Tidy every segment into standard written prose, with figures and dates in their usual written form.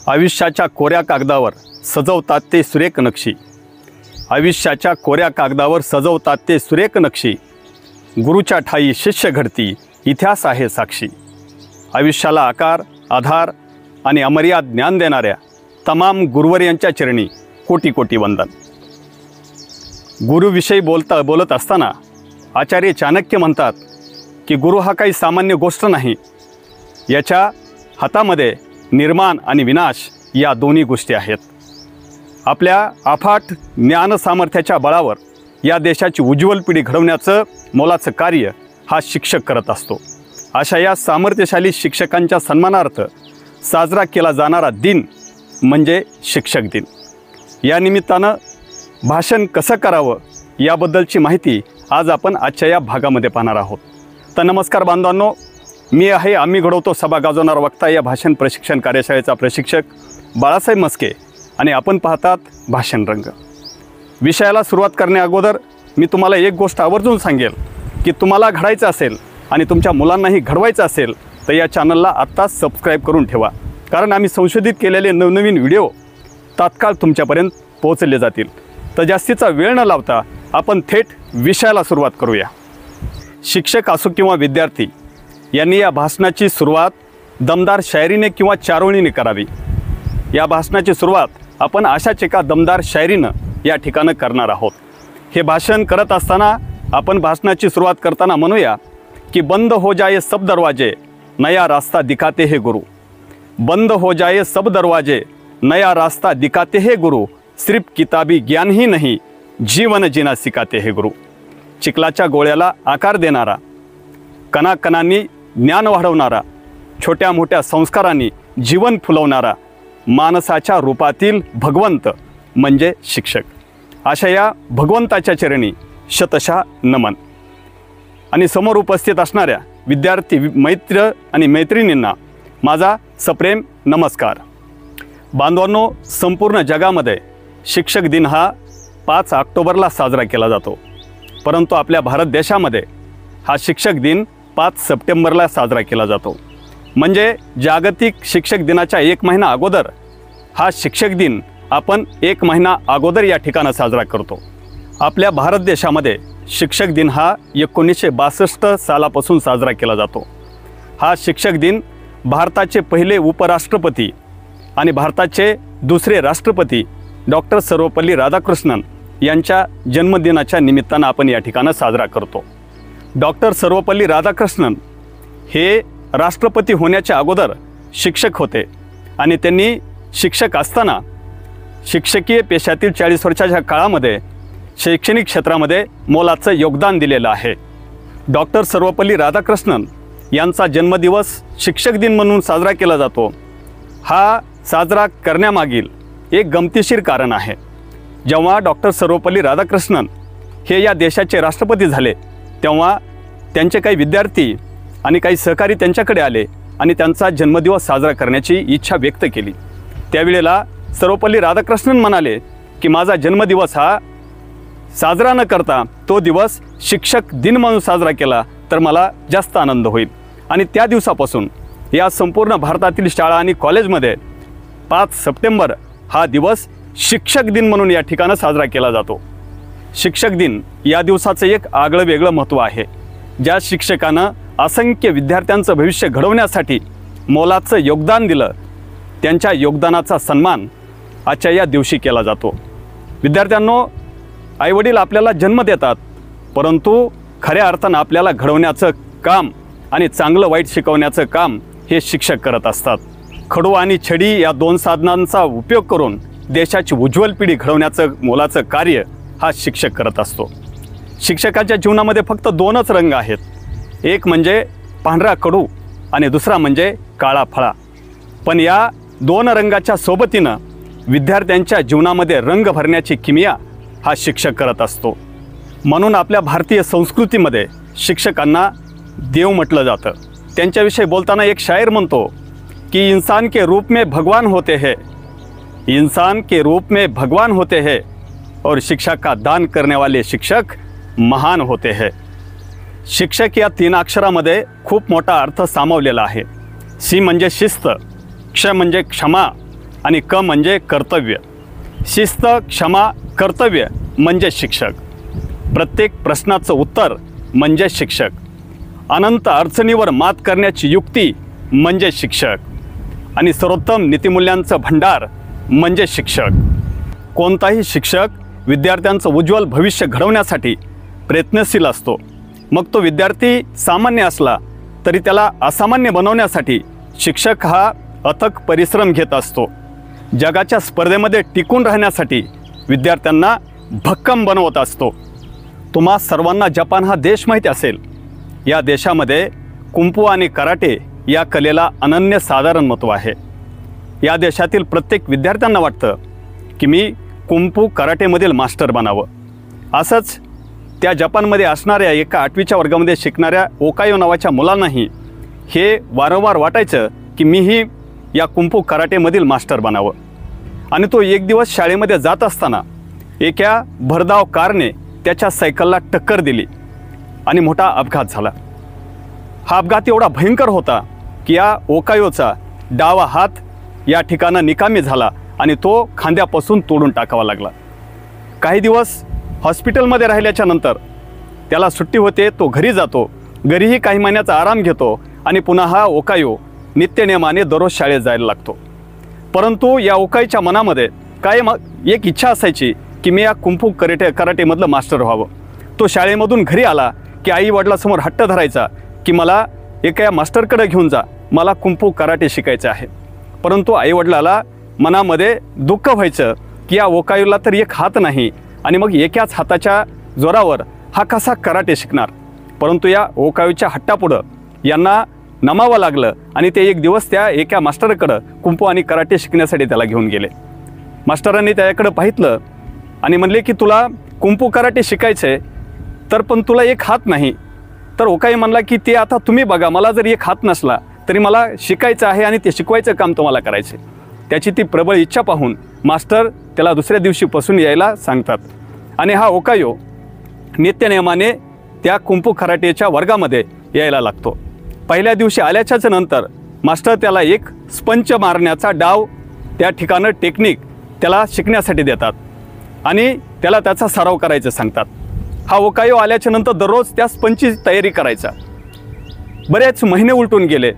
आयुष्याच्या कोऱ्या कागदावर सजवतात ते सुरेख नक्षी. आयुष्याच्या कोऱ्या कागदावर सजवतात ते सुरेख नक्षी. गुरुच्या ठाई शिष्य घडती, इतिहास आहे साक्षी. आयुष्याला आकार, आधार आणि अमर्याद ज्ञान देणाऱ्या तमाम गुरुवर्यांच्या चरणी कोटी कोटी वंदन. गुरुविषयी बोलत असताना आचार्य चाणक्य म्हणतात की गुरु हा काही सामान्य गोष्ट नाही. याच्या हातामध्ये निर्माण आणि विनाश या दोन्ही गोष्टी आहेत. आपल्या अफाट ज्ञान सामर्थ्याच्या बळावर या देशाची उज्ज्वल पिढी घडवण्याचं मोलाचं कार्य हा शिक्षक करत असतो. अशा या सामर्थ्यशाली शिक्षकांच्या सन्मानार्थ साजरा केला जाणारा दिन म्हणजे शिक्षक दिन. या निमित्तानं भाषण कसं करावं याबद्दलची माहिती आज आपण आजच्या या भागामध्ये पाहणार आहोत. तर नमस्कार बांधवांनो, मी आहे आम्ही घडवतो सभा गाजवणारा वक्ता या भाषण प्रशिक्षण कार्यशाळेचा प्रशिक्षक बाळासाहेब मस्के आणि आपण पाहतात भाषण रंग. विषयाला सुरुवात करण्या अगोदर मी तुम्हाला एक गोष्ट आवर्जून सांगेल की तुम्हाला घडायचं असेल आणि तुमच्या मुलांनाही घडवायचं असेल तर या चॅनलला आत्ताच सबस्क्राईब करून ठेवा, कारण आम्ही संशोधित केलेले नवनवीन व्हिडिओ तात्काळ तुमच्यापर्यंत पोहोचले जातील. तर जास्तीचा वेळ न लावता आपण थेट विषयाला सुरुवात करूया. शिक्षक असो किंवा विद्यार्थी यांनी या भाषणाची सुरुवात दमदार शायरीने किंवा चारोळीने करावी. या भाषणाची सुरुवात आपण अशाच एका दमदार शायरीनं या ठिकाणी करणार आहोत. हे भाषण करत असताना आपण भाषणाची सुरुवात करताना म्हणूया की बंद हो जाए सब दरवाजे, नया रास्ता दिखाते हे गुरु. बंद हो जाए सब दरवाजे, नया रास्ता दिखाते हे गुरु. सिर्फ किताबी ज्ञान ही नहीं, जीवन जीना सिखाते हे गुरु. चिखलाच्या गोळ्याला आकार देणारा, कणाकणांनी ज्ञान वाढवणारा, छोट्या मोठ्या संस्कारांनी जीवन फुलवणारा माणसाच्या रूपातील भगवंत म्हणजे शिक्षक. अशा या भगवंताच्या चरणी शतशः नमन. आणि समोर उपस्थित असणाऱ्या विद्यार्थी मैत्र आणि मैत्रिणींना माझा सप्रेम नमस्कार. बांधवांनो, संपूर्ण जगामध्ये शिक्षक दिन हा 5 ऑक्टोबरला साजरा केला जातो, परंतु आपल्या भारत देशामध्ये हा शिक्षक दिन 5 सप्टेंबरला साजरा केला जातो. म्हणजे जागतिक शिक्षक दिनाच्या 1 महिना अगोदर हा शिक्षक दिन आपण 1 महिना अगोदर या ठिकाणी साजरा करतो. आपल्या भारत देशामध्ये शिक्षक दिन हा 1962 सालापासून साजरा केला जातो. हा शिक्षक दिन भारताचे पहिले उपराष्ट्रपती आणि भारताचे दुसरे राष्ट्रपती डॉक्टर सर्वपल्ली राधाकृष्णन यांच्या जन्मदिनाच्या निमित्तानं आपण या ठिकाणी साजरा करतो. डॉक्टर सर्वपल्ली राधाकृष्णन हे राष्ट्रपती होण्याच्या अगोदर शिक्षक होते आणि त्यांनी शिक्षक असताना शिक्षकीय पेशातील 40 वर्षाच्या काळामध्ये शैक्षणिक क्षेत्रामध्ये मोलाचं योगदान दिलेलं आहे. डॉक्टर सर्वपल्ली राधाकृष्णन यांचा जन्मदिवस शिक्षक दिन म्हणून साजरा केला जातो. हा साजरा करण्यामागील एक गमतीशीर कारण आहे. जेव्हा डॉक्टर सर्वपल्ली राधाकृष्णन हे या देशाचे राष्ट्रपती झाले तेव्हा त्यांचे काही विद्यार्थी आणि काही सहकारी त्यांच्याकडे आले आणि त्यांचा जन्मदिवस साजरा करण्याची इच्छा व्यक्त केली. त्यावेळेला सर्वपल्ली राधाकृष्णन म्हणाले की माझा जन्मदिवस हा साजरा न करता तो दिवस शिक्षक दिन म्हणून साजरा केला तर मला जास्त आनंद होईल. आणि त्या दिवसापासून या संपूर्ण भारतातील शाळा आणि कॉलेजमध्ये 5 सप्टेंबर हा दिवस शिक्षक दिन म्हणून या ठिकाणी साजरा केला जातो. शिक्षक दिन या दिवसाचं एक आगळं वेगळं महत्त्व आहे. ज्या शिक्षकानं असंख्य विद्यार्थ्यांचं भविष्य घडवण्यासाठी मोलाचं योगदान दिलं त्यांच्या योगदानाचा सन्मान आजच्या या दिवशी केला जातो. विद्यार्थ्यांनो, आईवडील आपल्याला जन्म देतात, परंतु खऱ्या अर्थानं आपल्याला घडवण्याचं काम आणि चांगलं वाईट शिकवण्याचं काम हे शिक्षक करत असतात. खडू आणि छडी या 2 साधनांचा उपयोग करून देशाची उज्ज्वल पिढी घडवण्याचं मोलाचं कार्य हा शिक्षक करत असतो. शिक्षकाच्या जीवनामध्ये फक्त 2च रंग आहेत. एक म्हणजे पांढरा खडू आणि दुसरा म्हणजे काळा फळा. पण या 2 रंगाच्या सोबतीनं विद्यार्थ्यांच्या जीवनामध्ये रंग भरण्याची किमया हा शिक्षक करत असतो. म्हणून आपल्या भारतीय संस्कृतीमध्ये शिक्षकांना देव म्हटलं जातं. त्यांच्याविषयी बोलताना एक शायर म्हणतो कि इंसान के रूप में भगवान होते हैं, इंसान के रूप में भगवान होते हैं और शिक्षा का दान करने वाले शिक्षक महान होते हैं. शिक्षक या 3 अक्षरामध्ये खूप मोठा अर्थ सामावलेला आहे. सी म्हणजे शिस्त, क्ष म्हणजे क्षमा आणि क म्हणजे कर्तव्य. शिस्त, क्षमा, कर्तव्य म्हणजे शिक्षक. प्रत्येक प्रश्नाचं उत्तर म्हणजे शिक्षक. अनंत अडचणीवर मात करण्याची युक्ती म्हणजे शिक्षक. आणि सर्वोत्तम नीतिमूल्यांचं भंडार म्हणजे शिक्षक. कोणताही शिक्षक विद्यार्थ्यांचं उज्ज्वल भविष्य घडवण्यासाठी प्रयत्नशील असतो. मग तो विद्यार्थी सामान्य असला तरी त्याला असामान्य बनवण्यासाठी शिक्षक हा अथक परिश्रम घेत असतो. जगाच्या स्पर्धेमध्ये टिकून राहण्यासाठी विद्यार्थ्यांना भक्कम बनवत असतो. तुम्हा सर्वांना जपान हा देश माहिती असेल. या देशामध्ये कुंफू आणि कराटे या कलेला अनन्यसाधारण महत्त्व आहे. या देशातील प्रत्येक विद्यार्थ्यांना वाटतं की मी कुंफू कराटेमधील मास्टर बनावं. असंच त्या जपानमध्ये असणाऱ्या एका 8वीच्या वर्गामध्ये शिकणाऱ्या ओकायो नावाच्या मुलांनाही हे वारंवार वाटायचं की मीही या कुंफू कराटेमधील मास्टर बनावं. आणि तो एक दिवस शाळेमध्ये जात असताना एका भरधाव कारने त्याच्या सायकलला टक्कर दिली आणि मोठा अपघात झाला. हा अपघात एवढा भयंकर होता की या ओकायोचा डावा हात या ठिकाणी निकामी झाला आणि तो खांद्यापासून तोडून टाकावा लागला. काही दिवस हॉस्पिटलमध्ये राहिल्याच्या नंतर त्याला सुट्टी होते. तो घरी जातो. घरीही काही महिन्याचा आराम घेतो आणि पुन्हा हा ओकायो नित्यनेमाने दररोज शाळेत जायला लागतो. परंतु या ओकाईच्या मनामध्ये एक इच्छा असायची की मी या कुंफू कराटेमधलं मास्टर व्हावं. तो शाळेमधून घरी आला की आई वडिलांसमोर हट्ट धरायचा की मला एका मास्टरकडे घेऊन जा, मला कुंफू कराटे शिकायचं आहे. परंतु आईवडिलाला मनामध्ये दुःख व्हायचं की या ओकायोला तर एक हात नाही आणि मग एकाच हाताच्या जोरावर हा कसा कराटे शिकणार. परंतु या ओकायोच्या हट्टापुढं यांना नमावं लागलं आणि ते एक दिवस त्या एका मास्टरकडं कुंफू आणि कराटे शिकण्यासाठी त्याला घेऊन गेले. मास्टरांनी त्याच्याकडं पाहितलं आणि म्हणले की तुला कुंफू कराटे शिकायचं आहे तर पण तुला एक हात नाही. तर ओकायो म्हणला की ते आता तुम्ही बघा, मला जर एक हात नसला तरी मला शिकायचं आहे आणि ते शिकवायचं काम तुम्हाला करायचं. त्याची ती प्रबळ इच्छा पाहून मास्टर त्याला दुसऱ्या दिवशीपासून यायला सांगतात आणि हा ओकायो नित्यनेमाने त्या कुंफू कराटेच्या वर्गामध्ये यायला लागतो. पहिल्या दिवशी आल्याच्याच नंतर मास्टर त्याला एक स्पंच मारण्याचा डाव त्या ठिकाणं टेक्निक त्याला शिकण्यासाठी देतात आणि त्याला त्याचा सराव करायचं सांगतात. हा ओकायो आल्याच्या नंतर दररोज त्या स्पंचची तयारी करायचा. बरेच महिने उलटून गेले,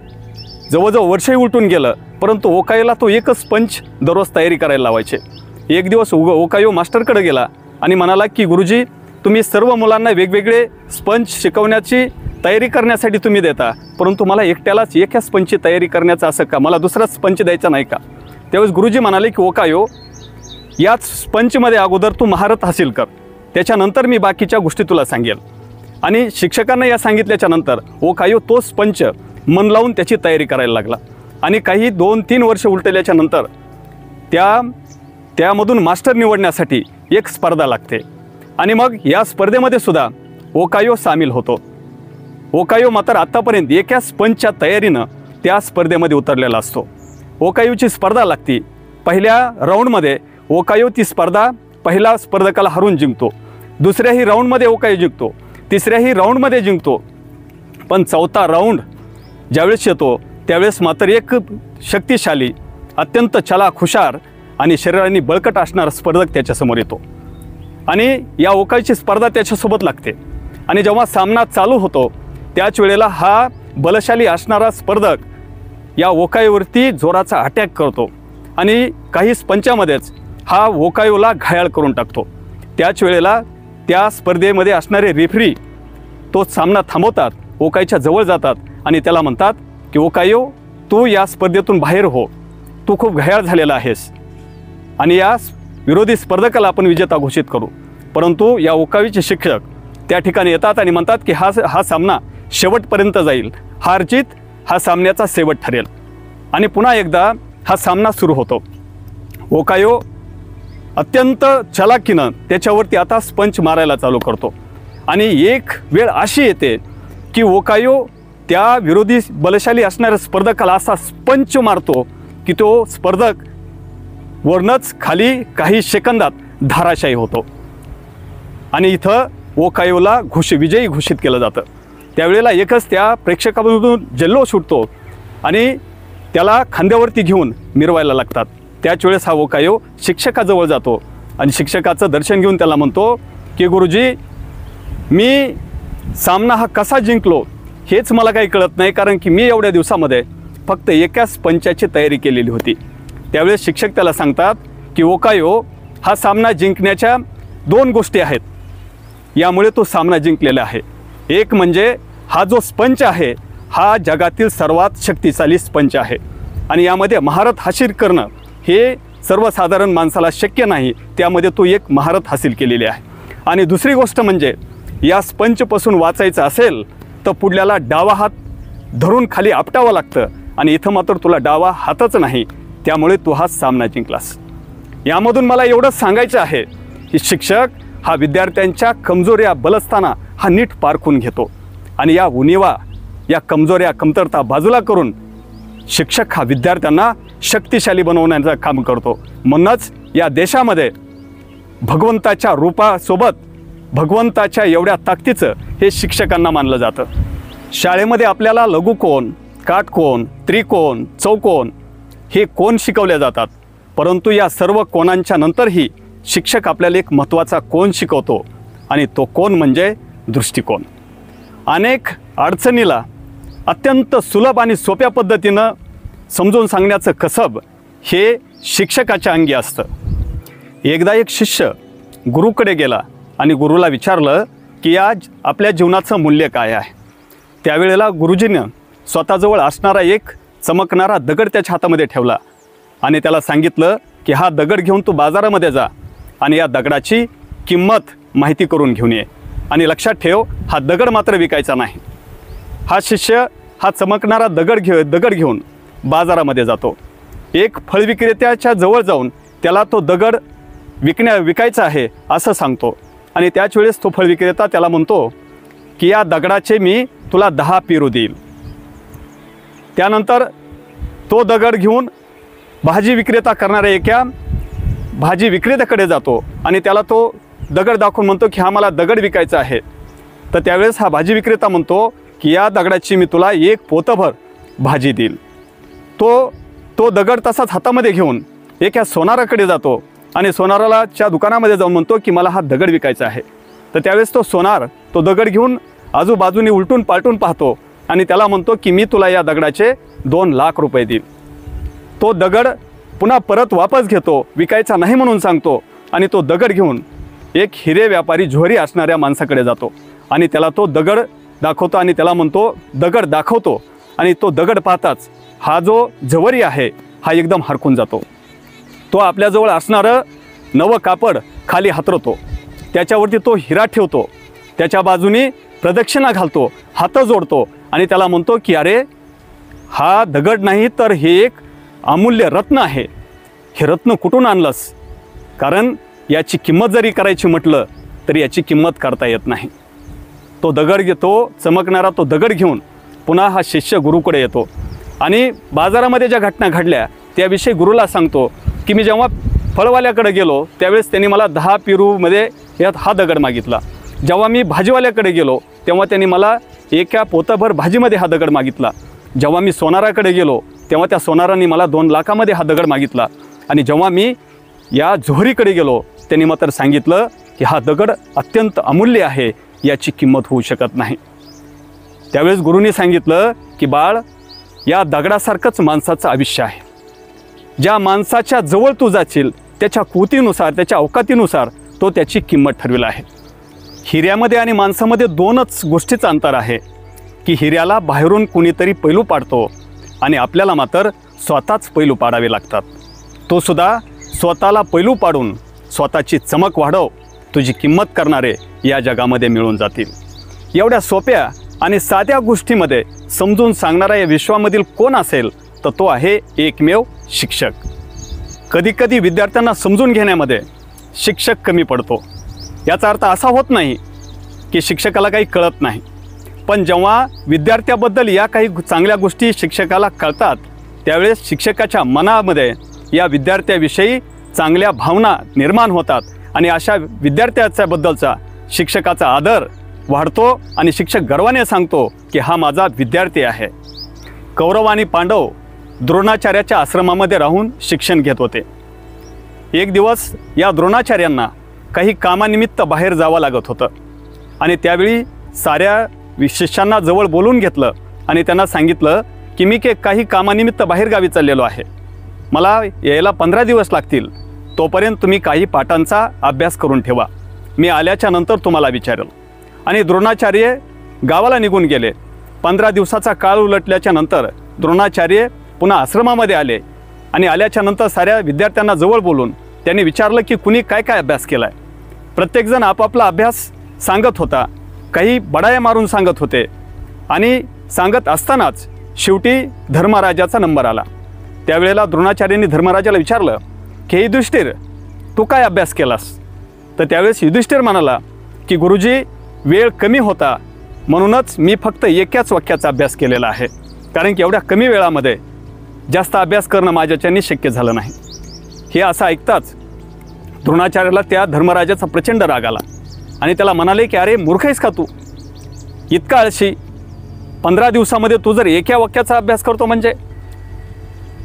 जवळजवळ वर्षही उलटून गेलं, परंतु ओकायोला तो एकच स्पंच दररोज तयारी करायला लावायचे. एक दिवस ओकायो मास्टरकडे गेला आणि म्हणाला की गुरुजी, तुम्ही सर्व मुलांना वेगवेगळे स्पंच शिकवण्याची तयारी करण्यासाठी तुम्ही देता, परंतु मला एकट्यालाच एका स्पंचची तयारी करण्याचं असं का, मला दुसरा स्पंच द्यायचा नाही का. त्यावेळेस गुरुजी म्हणाले की ओकायो, याच स्पंचमध्ये अगोदर तू महारत हासिल कर, त्याच्यानंतर मी बाकीच्या गोष्टी तुला सांगेल. आणि शिक्षकांना या सांगितल्याच्या नंतर ओकायो तो स्पंच मन लावून त्याची तयारी करायला लागला. आणि काही 2-3 वर्ष उलटल्याच्या नंतर त्यामधून मास्टर निवडण्यासाठी एक स्पर्धा लागते आणि मग या स्पर्धेमध्ये सुद्धा ओकायो सामील होतो. ओकायो मात्र आत्तापर्यंत एका स्पंचच्या तयारीनं त्या स्पर्धेमध्ये उतरलेला असतो. ओकायोची स्पर्धा लागती. पहिल्या राऊंडमध्ये ओकायो ती स्पर्धा पहिला स्पर्धकाला हरून जिंकतो. दुसऱ्याही राऊंडमध्ये ओकायो जिंकतो. तिसऱ्याही राऊंडमध्ये जिंकतो. पण चौथा राऊंड ज्यावेळेस येतो त्यावेळेस मात्र एक शक्तिशाली, अत्यंत चलाख, हुशार आणि शरीराने बळकट असणारा स्पर्धक त्याच्यासमोर येतो आणि या ओकायोची स्पर्धा त्याच्यासोबत लागते. आणि जेव्हा सामना चालू होतो त्याच वेळेला हा बलशाली असणारा स्पर्धक या ओकायोवरती जोराचा अटॅक करतो आणि काही स्पंचामध्येच हा ओकायोला घायाळ करून टाकतो. त्याच वेळेला त्या स्पर्धेमध्ये असणारे रेफरी तो सामना थांबवतात, ओकायोच्या जवळ जातात आणि त्याला म्हणतात की ओकायो, तू या स्पर्धेतून बाहेर हो, तू खूप घायाळ झालेला आहेस आणि या विरोधी स्पर्धकाला आपण विजेता घोषित करू. परंतु या ओकायोचे शिक्षक त्या ठिकाणी येतात आणि म्हणतात की हा सामना शेवटपर्यंत जाईल, हारजीत हा सामन्याचा शेवट ठरेल. आणि पुन्हा एकदा हा सामना सुरू होतो. ओकायो अत्यंत चलाकीनं त्याच्यावरती आता स्पंच मारायला चालू करतो आणि एक वेळ अशी येते की ओकायो त्या विरोधी बलशाली असणाऱ्या स्पर्धकाला असा स्पंच मारतो की तो स्पर्धक वरनच खाली काही सेकंदात धाराशायी होतो आणि इथं ओकायोला विजयी घोषित केलं जातं. त्यावेळेला एकच त्या प्रेक्षकामधून जल्लोष उठतो आणि त्याला खांद्यावरती घेऊन मिरवायला लागतात. त्याच वेळेस हा ओकायो शिक्षकाजवळ जातो आणि शिक्षकाचं दर्शन घेऊन त्याला म्हणतो की गुरुजी, मी सामना हा कसा जिंकलो हेच मला काही कळत नाही, कारण की मी एवढ्या दिवसामध्ये फक्त एकाच पंचाची तयारी केलेली होती. त्यावेळेस शिक्षक त्याला सांगतात की ओकायो, हा सामना जिंकण्याच्या 2 गोष्टी आहेत, यामुळे तो सामना जिंकलेला आहे. एक म्हणजे हा जो स्पंच आहे हा जगातील सर्वात शक्तिशाली स्पंच आहे आणि यामध्ये महारत हासिल करणं हे सर्वसाधारण माणसाला शक्य नाही, त्यामध्ये तो एक महारत हासिल केलेली आहे. आणि दुसरी गोष्ट म्हणजे या स्पंचपासून वाचायचं असेल तर पुढल्याला डावा हात धरून खाली आपटावं लागतं आणि इथं मात्र तुला डावा हातच नाही, त्यामुळे तू हा सामना जिंकलास. यामधून मला एवढंच सांगायचं आहे की शिक्षक हा विद्यार्थ्यांच्या कमजोऱ्या बलस्थाना हा नीट पारखून घेतो आणि या उणिवा, या कमजोऱ्या कमतरता बाजूला करून शिक्षक हा विद्यार्थ्यांना शक्तिशाली बनवण्याचं काम करतो. म्हणूनच या देशामध्ये भगवंताच्या रूपासोबत भगवंताच्या एवढ्या ताकदीचं हे शिक्षकांना मानलं जातं. शाळेमध्ये आपल्याला लघुकोन, काटकोन, त्रिकोण, चौकोन हे कोन शिकवले जातात, परंतु या सर्व कोनांच्या नंतरही शिक्षक आपल्याला एक महत्त्वाचा कोन शिकवतो आणि तो कोन म्हणजे दृष्टिकोन. अनेक अडचणीला अत्यंत सुलभ आणि सोप्या पद्धतीनं समजून सांगण्याचं कसब हे शिक्षकाच्या अंगी असतं. एकदा एक शिष्य गुरुकडे गेला आणि गुरुला विचारलं की आज आपल्या जीवनाचं मूल्य काय आहे. त्यावेळेला गुरुजीनं स्वतःजवळ असणारा एक चमकणारा दगड त्याच्या हातामध्ये ठेवला आणि त्याला सांगितलं की हा दगड घेऊन तू बाजारामध्ये जा आणि या दगडाची किंमत माहिती करून घेऊन ये आणि लक्षात ठेव, हा दगड मात्र विकायचा नाही. हा शिष्य हा चमकणारा दगड घेऊन बाजारामध्ये जातो. एक फळ विक्रेत्याच्या जवळ जाऊन त्याला तो दगड विकायचा आहे असं सांगतो आणि त्याच वेळेस तो फळ विक्रेता त्याला म्हणतो की या दगडाचे मी तुला 10 पेरू देईल. त्यानंतर तो दगड घेऊन भाजी विक्रेता करणाऱ्या एका भाजी विक्रेत्याकडे जातो आणि त्याला तो दगड दाखवून म्हणतो की हा मला दगड विकायचा आहे. तर त्यावेळेस हा भाजी विक्रेता म्हणतो की या दगडाची मी तुला 1 पोतभर भाजी देईल. तो दगड तसाच हातामध्ये घेऊन एका सोनाराकडे जातो आणि सोनाराच्या दुकानामध्ये जाऊन म्हणतो की मला हा दगड विकायचा आहे. तर त्यावेळेस तो सोनार तो दगड घेऊन आजूबाजूने उलटून पालटून पाहतो आणि त्याला म्हणतो की मी तुला या दगडाचे 2 लाख रुपये देईल. तो दगड पुन्हा परत वापस घेतो, विकायचा नाही म्हणून सांगतो आणि तो दगड घेऊन एक हिरे व्यापारी ज्वेलरी असणाऱ्या माणसाकडे जातो आणि त्याला तो दगड दाखवतो आणि त्याला म्हणतो दगड दाखवतो आणि तो दगड पाहताच हा जो ज्वेलरी आहे हा एकदम हरकून जातो. तो आपल्याजवळ असणारं नवं कापड खाली हातरतो, त्याच्यावरती तो हिरा ठेवतो, त्याच्या बाजूने प्रदक्षिणा घालतो, हात जोडतो आणि त्याला म्हणतो की अरे हा दगड नाही तर हे एक अमूल्य रत्न आहे, हे रत्न कुठून आणलंस, कारण याची किंमत जरी करायची म्हटलं तरी याची किंमत करता येत नाही. तो दगड घेतो, चमकणारा तो दगड घेऊन पुन्हा हा शिष्य गुरुकडे येतो आणि बाजारामध्ये ज्या घटना घडल्या त्याविषयी गुरुला सांगतो की मी जेव्हा फळवाल्याकडे गेलो त्यावेळेस त्यांनी मला 10 पेरूमध्ये हा दगड मागितला. जेव्हा मी भाजीवाल्याकडे गेलो तेव्हा त्यांनी मला एका पोताभर भाजीमध्ये हा दगड मागितला. जेव्हा मी सोनाराकडे गेलो तेव्हा त्या सोनारांनी मला 2 लाखामध्ये हा दगड मागितला आणि जेव्हा मी या जोहरीकडे गेलो त्यांनी मात्र सांगितलं की हा दगड अत्यंत अमूल्य आहे, याची किंमत होऊ शकत नाही. त्यावेळेस गुरुनी सांगितलं की बाळ, या दगडासारखंच माणसाचं आयुष्य आहे. ज्या माणसाच्या जवळ तू जाशील त्याच्या कृतीनुसार, त्याच्या अवकातीनुसार तो त्याची किंमत ठरविला आहे. हिऱ्यामध्ये आणि माणसामध्ये 2च गोष्टीचं अंतर आहे की हिऱ्याला बाहेरून कुणीतरी पैलू पाडतो आणि आपल्याला मात्र स्वतःच पैलू पाडावे लागतात. तो सुद्धा स्वतःला पैलू पाडून स्वतःची चमक वाढव, तुझी किंमत करणारे या जगामध्ये मिळून जातील. एवढ्या सोप्या आणि साध्या गोष्टीमध्ये समजून सांगणारा या विश्वामधील कोण असेल तर तो आहे एकमेव शिक्षक. कधीकधी विद्यार्थ्यांना समजून घेण्यामध्ये शिक्षक कमी पडतो. याचा अर्थ असा होत नाही की शिक्षकाला काही कळत नाही, पण जेव्हा विद्यार्थ्याबद्दल या काही चांगल्या गोष्टी शिक्षकाला कळतात त्यावेळेस शिक्षकाच्या मनामध्ये या विद्यार्थ्याविषयी चांगल्या भावना निर्माण होतात आणि अशा विद्यार्थ्याच्याबद्दलचा शिक्षकाचा आदर वाढतो आणि शिक्षक गर्वाने सांगतो की हा माझा विद्यार्थी आहे. कौरव आणि पांडव द्रोणाचार्याच्या आश्रमामध्ये राहून शिक्षण घेत होते. एक दिवस या द्रोणाचार्यांना काही कामानिमित्त बाहेर जावं लागत होतं आणि त्यावेळी साऱ्या शिष्यांना जवळ बोलून घेतलं आणि त्यांना सांगितलं की मी काही कामानिमित्त बाहेरगावी चाललेलो आहे, मला यायला 15 दिवस लागतील, तोपर्यंत तुम्ही काही पाठांचा अभ्यास करून ठेवा, मी आल्याच्या नंतर तुम्हाला विचारेल. आणि द्रोणाचार्य गावाला निघून गेले. 15 दिवसाचा काळ उलटल्याच्या नंतर द्रोणाचार्य पुन्हा आश्रमामध्ये आले आणि आल्याच्या नंतर साऱ्या विद्यार्थ्यांना जवळ बोलून त्यांनी विचारलं की कुणी काय काय अभ्यास केला आहे. प्रत्येकजण आपापला अभ्यास सांगत होता, काही बडाया मारून सांगत होते आणि सांगत असतानाच शेवटी धर्मराजाचा नंबर आला. त्यावेळेला द्रोणाचार्यांनी धर्मराजाला विचारलं की युधिष्ठिर, तू काय अभ्यास केलास? तर त्यावेळेस युधिष्ठिर म्हणाला की गुरुजी, वेळ कमी होता म्हणूनच मी फक्त एकाच वाक्याचा अभ्यास केलेला आहे, कारण की एवढ्या कमी वेळामध्ये जास्त अभ्यास करणं माझ्याच्याने शक्य झालं नाही. हे असं ऐकताच द्रोणाचार्याला त्या धर्मराजाचा प्रचंड राग आला आणि त्याला म्हणाले की अरे मूर्ख आहेस का तू, इतका आळशी, 15 दिवसामध्ये तू जर एका वाक्याचा अभ्यास करतो म्हणजे?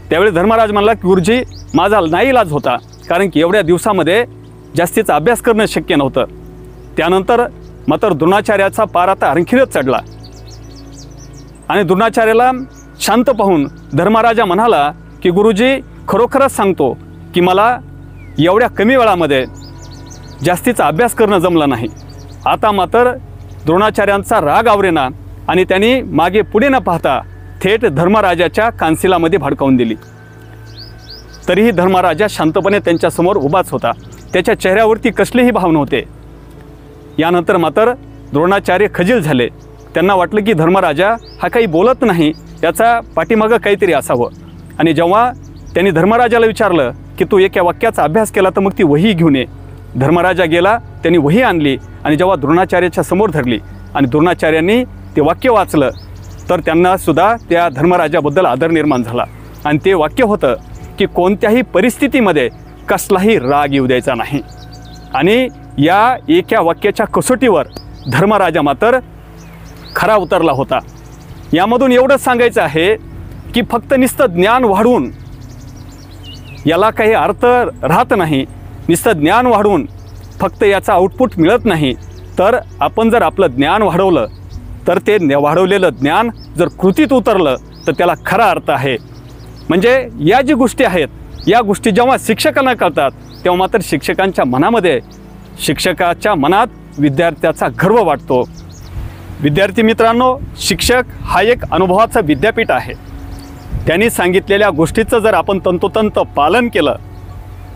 त्यावेळी धर्मराज म्हणाला की गुरुजी, माझा नाईलाज होता, कारण की एवढ्या दिवसामध्ये जास्तीचा अभ्यास करणं शक्य नव्हतं. त्यानंतर मात्र द्रोणाचार्याचा पार आता आणखीनच चढला आणि द्रोणाचार्याला शांत पाहून धर्मराजा म्हणाला की गुरुजी, खरोखरच सांगतो की मला एवढ्या कमी वेळामध्ये जास्तीचा अभ्यास करणं जमलं नाही. आता मात्र द्रोणाचार्यांचा राग आवरेना आणि त्यांनी मागे पुढे न पाहता थेट धर्मराजाच्या कांसिलामध्ये भडकावून दिली. तरीही धर्मराजा शांतपणे त्यांच्यासमोर उभाच होता, त्याच्या चेहऱ्यावरती कसलेही भाव नव्हते. यानंतर मात्र द्रोणाचार्य खजील झाले. त्यांना वाटलं की धर्मराजा हा काही बोलत नाही, याचा पाठीमागं काहीतरी असावं. आणि जेव्हा त्यांनी धर्मराजाला विचारलं की तू एका वाक्याचा अभ्यास केला तर मग ती वही घेऊन ये, धर्मराजा गेला, त्यांनी वही आणली आणि जेव्हा द्रोणाचार्याच्या समोर धरली आणि द्रोणाचार्यांनी ते वाक्य वाचलं तर त्यांनासुद्धा त्या धर्मराजाबद्दल आदर निर्माण झाला. आणि ते वाक्य होतं की कोणत्याही परिस्थितीमध्ये कसलाही राग येऊ द्यायचा नाही. आणि या एका वाक्याच्या कसोटीवर धर्मराजा मात्र खरा उतरला होता. यामधून एवढंच सांगायचं आहे की फक्त नुसतं ज्ञान वाढवून याला काही अर्थ राहत नाही. नुसतं ज्ञान वाढवून फक्त याचा आउटपुट मिळत नाही. तर आपण जर आपलं ज्ञान वाढवलं तर ते वाढवलेलं ज्ञान जर कृतीत उतरलं तर त्याला खरा अर्थ आहे. म्हणजे या जी गोष्टी आहेत, या गोष्टी जेव्हा शिक्षकांना कळतात तेव्हा मात्र शिक्षकाच्या मनात विद्यार्थ्याचा गर्व वाटतो. विद्यार्थी मित्रांनो, शिक्षक हा एक अनुभवाचा विद्यापीठ आहे. त्यांनी सांगितलेल्या गोष्टीचं जर आपण तंतोतंत पालन केलं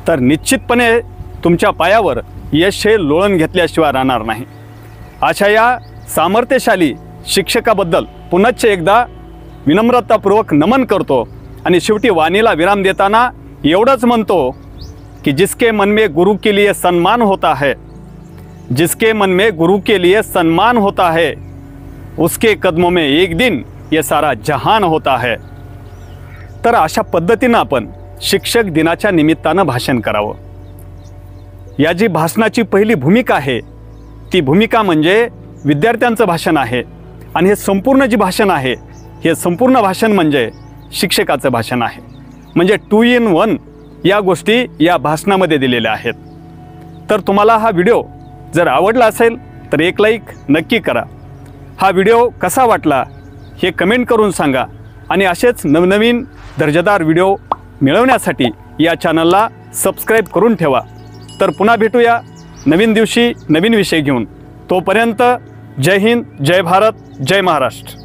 तर निश्चितपणे तुमच्या पायावर यश हे लोळण घेतल्याशिवाय राहणार नाही. अशा या सामर्थ्यशाली शिक्षकाबद्दल पुनश्च एकदा विनम्रतापूर्वक नमन करतो आणि शेवटी वाणीला विराम देताना एवढंच म्हणतो कि जिसके मन में गुरु के लिए सम्मान होता है, जिसके मन में गुरु के लिए सम्मान होता है, उसके कदमों में एक दिन ये सारा जहान होता है. तर अशा पद्धतीनं आपण शिक्षक दिनाच्या निमित्तानं भाषण करावं. या जी भाषणाची पहिली भूमिका आहे ती भूमिका म्हणजे विद्यार्थ्यांचं भाषण आहे. आणि हे संपूर्ण जी भाषण आहे, हे संपूर्ण भाषण म्हणजे शिक्षकाचं भाषण आहे. म्हणजे 2 in 1 या गोष्टी या भाषणामध्ये दिलेल्या आहेत. तर तुम्हाला हा व्हिडिओ जर आवडला असेल तर एक लाईक नक्की करा. हा व्हिडिओ कसा वाटला हे कमेंट करून सांगा. आणि असेच नवनवीन दर्जेदार व्हिडिओ मिळवण्यासाठी या चॅनलला सबस्क्राईब करून ठेवा. तर पुन्हा भेटूया नवीन दिवशी नवीन विषय घेऊन. तोपर्यंत जय हिंद, जय भारत, जय महाराष्ट्र.